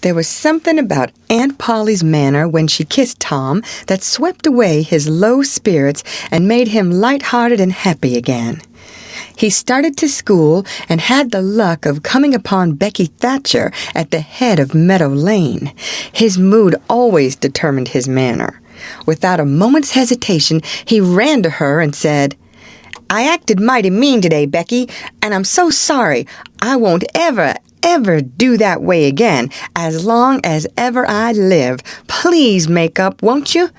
There was something about Aunt Polly's manner when she kissed Tom that swept away his low spirits and made him light-hearted and happy again. He started to school and had the luck of coming upon Becky Thatcher at the head of Meadow Lane. His mood always determined his manner. Without a moment's hesitation, he ran to her and said, "I acted mighty mean today, Becky, and I'm so sorry. I won't ever do that way again, as long as ever I live. Please make up, won't you?"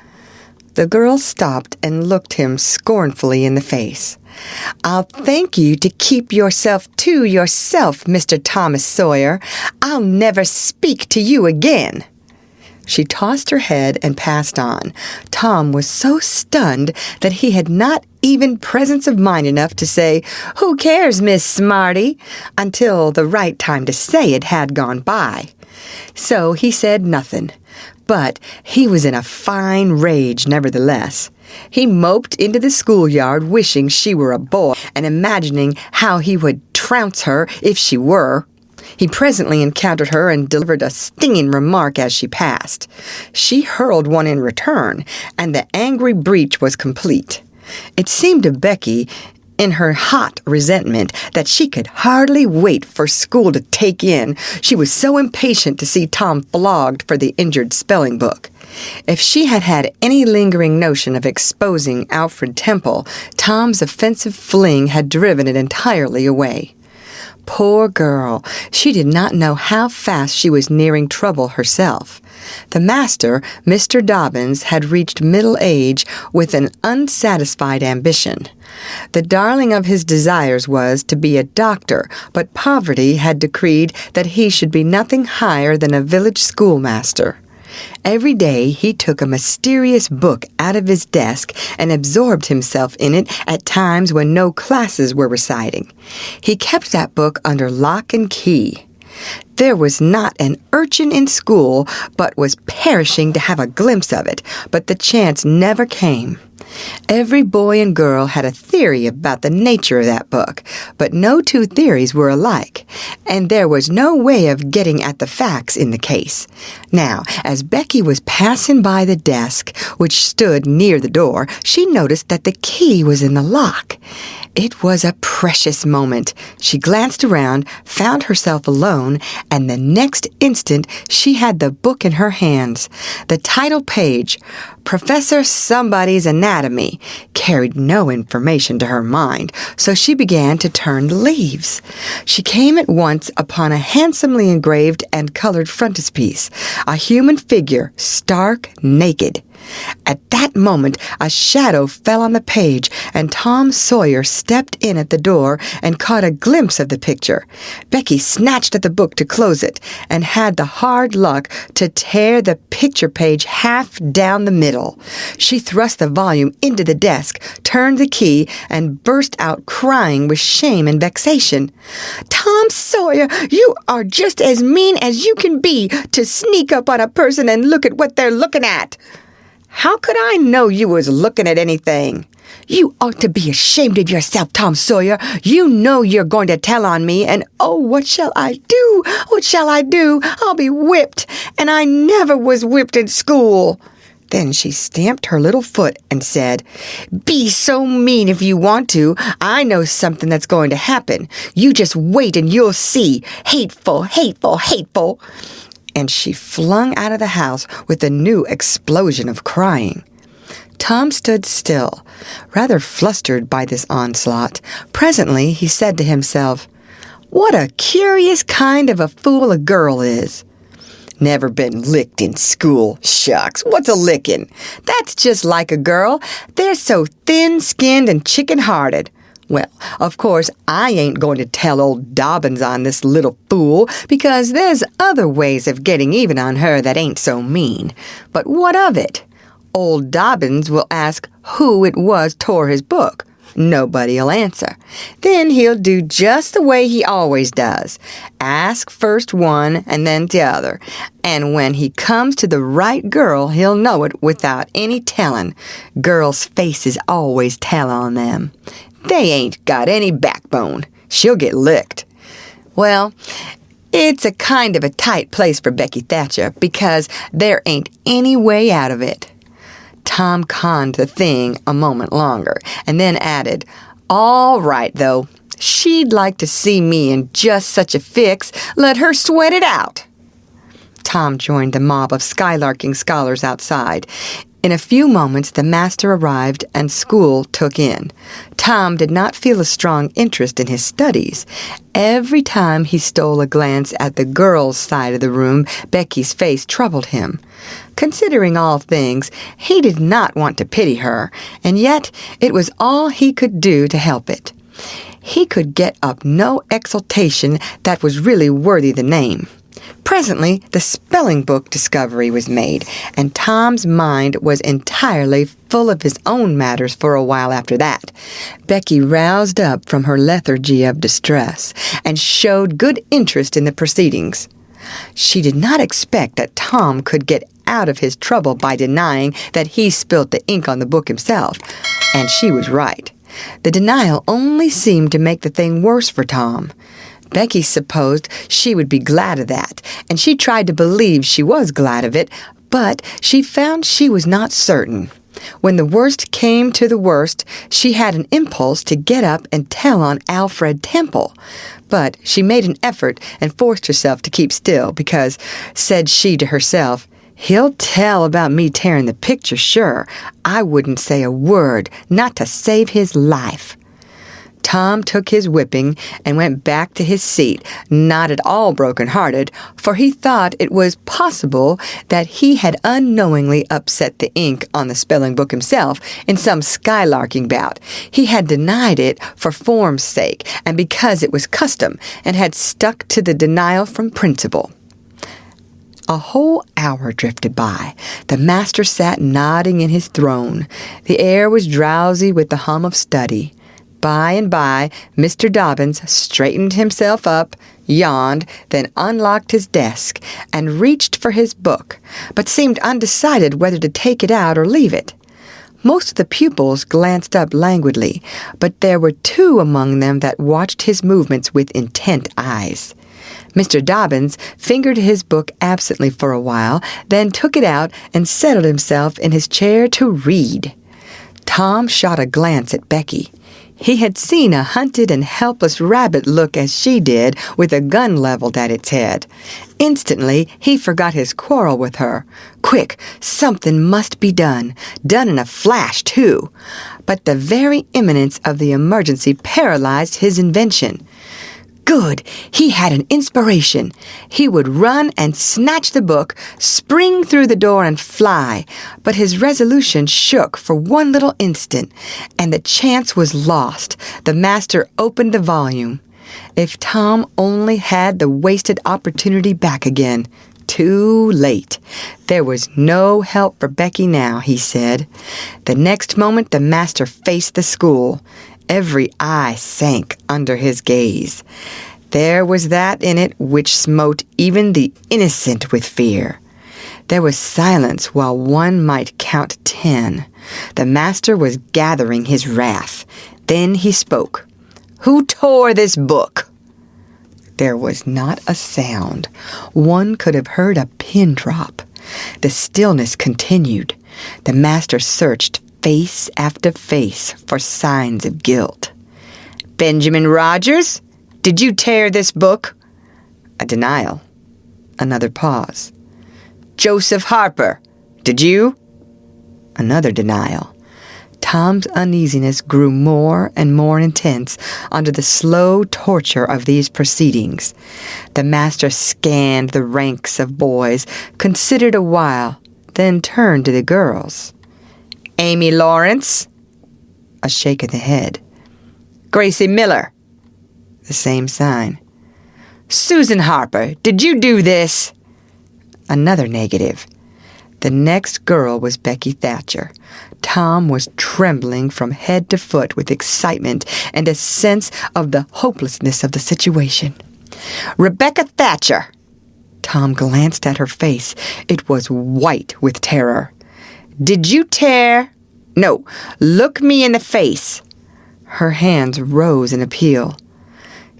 The girl stopped and looked him scornfully in the face. "I'll thank you to keep yourself to yourself, Mr. Thomas Sawyer. I'll never speak to you again." She tossed her head and passed on. Tom was so stunned that he had not even presence of mind enough to say, "Who cares, Miss Smarty?" until the right time to say it had gone by. So he said nothing, but he was in a fine rage nevertheless. He moped into the schoolyard wishing she were a boy and imagining how he would trounce her if she were. He presently encountered her and delivered a stinging remark as she passed. She hurled one in return, and the angry breach was complete. It seemed to Becky, in her hot resentment, that she could hardly wait for school to take in. She was so impatient to see Tom flogged for the injured spelling book. If she had had any lingering notion of exposing Alfred Temple, Tom's offensive fling had driven it entirely away. Poor girl, she did not know how fast she was nearing trouble herself. The master, Mr. Dobbins, had reached middle age with an unsatisfied ambition. The darling of his desires was to be a doctor, but poverty had decreed that he should be nothing higher than a village schoolmaster. Every day he took a mysterious book out of his desk and absorbed himself in it at times when no classes were reciting. He kept that book under lock and key. There was not an urchin in school but was perishing to have a glimpse of it, but the chance never came. Every boy and girl had a theory about the nature of that book, but no two theories were alike, and there was no way of getting at the facts in the case. Now, as Becky was passing by the desk, which stood near the door, she noticed that the key was in the lock. It was a precious moment. She glanced around, found herself alone, and the next instant she had the book in her hands. The title page, Professor Somebody's Anatomy, carried no information to her mind, so she began to turn the leaves. She came at once upon a handsomely engraved and colored frontispiece, a human figure, stark naked. At that moment, a shadow fell on the page, and Tom Sawyer stepped in at the door and caught a glimpse of the picture. Becky snatched at the book to close it, and had the hard luck to tear the picture page half down the middle. She thrust the volume into the desk, turned the key, and burst out crying with shame and vexation. "Tom Sawyer, you are just as mean as you can be to sneak up on a person and look at what they're looking at." "How could I know you was looking at anything?" "You ought to be ashamed of yourself, Tom Sawyer. You know you're going to tell on me, and oh, what shall I do? What shall I do? I'll be whipped, and I never was whipped in school." Then she stamped her little foot and said, "Be so mean if you want to. I know something that's going to happen. You just wait and you'll see. Hateful, hateful, hateful." And she flung out of the house with a new explosion of crying. Tom stood still, rather flustered by this onslaught. Presently he said to himself, "What a curious kind of a fool a girl is. Never been licked in school. Shucks, what's a licking? That's just like a girl. They're so thin-skinned and chicken-hearted. Well, of course, I ain't going to tell old Dobbins on this little fool, because there's other ways of getting even on her that ain't so mean. But what of it? Old Dobbins will ask who it was tore his book. Nobody'll answer. Then he'll do just the way he always does. Ask first one and then the other. And when he comes to the right girl, he'll know it without any telling. Girls' faces always tell on them. They ain't got any backbone. She'll get licked. Well, It's a kind of a tight place for Becky Thatcher because there ain't any way out of it. Tom conned the thing a moment longer and then added, "All right, though. She'd like to see me in just such a fix. Let her sweat it out." Tom joined the mob of skylarking scholars outside. In a few moments, the master arrived and school took in. Tom did not feel a strong interest in his studies. Every time he stole a glance at the girls' side of the room, Becky's face troubled him. Considering all things, he did not want to pity her, and yet it was all he could do to help it. He could get up no exultation that was really worthy the name. Presently, the spelling book discovery was made, and Tom's mind was entirely full of his own matters for a while after that. Becky roused up from her lethargy of distress and showed good interest in the proceedings. She did not expect that Tom could get out of his trouble by denying that he spilt the ink on the book himself, and she was right. The denial only seemed to make the thing worse for Tom. Becky supposed she would be glad of that, and she tried to believe she was glad of it, but she found she was not certain. When the worst came to the worst, she had an impulse to get up and tell on Alfred Temple. But she made an effort and forced herself to keep still because, said she to herself, "He'll tell about me tearing the picture, sure. I wouldn't say a word, not to save his life." Tom took his whipping and went back to his seat, not at all broken-hearted, for he thought it was possible that he had unknowingly upset the ink on the spelling book himself in some skylarking bout. He had denied it for form's sake and because it was custom, and had stuck to the denial from principle. A whole hour drifted by. The master sat nodding in his throne. The air was drowsy with the hum of study. By and by, Mr. Dobbins straightened himself up, yawned, then unlocked his desk, and reached for his book, but seemed undecided whether to take it out or leave it. Most of the pupils glanced up languidly, but there were two among them that watched his movements with intent eyes. Mr. Dobbins fingered his book absently for a while, then took it out and settled himself in his chair to read. Tom shot a glance at Becky. He had seen a hunted and helpless rabbit look as she did, with a gun leveled at its head. Instantly, he forgot his quarrel with her. Quick, something must be done. Done in a flash, too. But the very imminence of the emergency paralyzed his invention. Good! He had an inspiration. He would run and snatch the book, spring through the door and fly. But his resolution shook for one little instant, and the chance was lost. The master opened the volume. If Tom only had the wasted opportunity back again. Too late. There was no help for Becky now, he said. The next moment the master faced the school. Every eye sank under his gaze. There was that in it which smote even the innocent with fear. There was silence while one might count 10. The master was gathering his wrath. Then he spoke. "Who tore this book?" There was not a sound. One could have heard a pin drop. The stillness continued. The master searched face after face for signs of guilt. "Benjamin Rogers, did you tear this book?" A denial. Another pause. "Joseph Harper, did you?" Another denial. Tom's uneasiness grew more and more intense under the slow torture of these proceedings. The master scanned the ranks of boys, considered a while, then turned to the girls. "Amy Lawrence?" A shake of the head. "Gracie Miller?" The same sign. "Susan Harper, did you do this?" Another negative. The next girl was Becky Thatcher. Tom was trembling from head to foot with excitement and a sense of the hopelessness of the situation. "Rebecca Thatcher!" Tom glanced at her face. It was white with terror. "Did you tear? No, look me in the face." Her hands rose in appeal.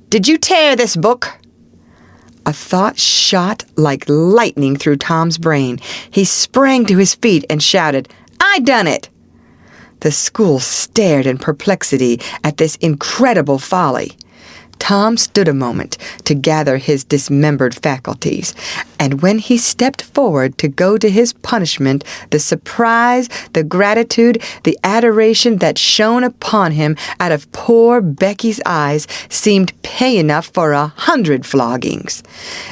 "Did you tear this book?" A thought shot like lightning through Tom's brain. He sprang to his feet and shouted, "I done it!" The school stared in perplexity at this incredible folly. Tom stood a moment to gather his dismembered faculties, and when he stepped forward to go to his punishment, the surprise, the gratitude, the adoration that shone upon him out of poor Becky's eyes seemed pay enough for 100 floggings.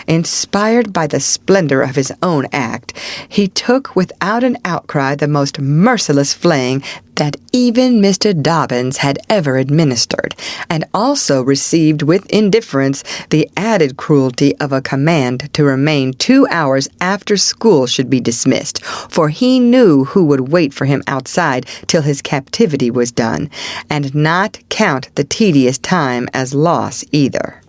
Inspired by the splendor of his own act, he took without an outcry the most merciless flaying that even Mr. Dobbins had ever administered, and also received with indifference the added cruelty of a command to remain 2 hours after school should be dismissed, for he knew who would wait for him outside till his captivity was done, and not count the tedious time as loss either.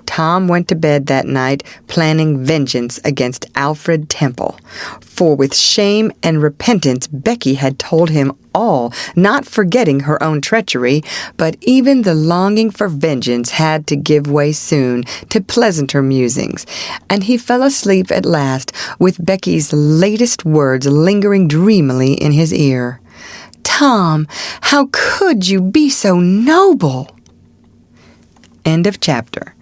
Tom went to bed that night planning vengeance against Alfred Temple, for with shame and repentance Becky had told him all, not forgetting her own treachery, but even the longing for vengeance had to give way soon to pleasanter musings, and he fell asleep at last with Becky's latest words lingering dreamily in his ear. "Tom, how could you be so noble?" End of chapter.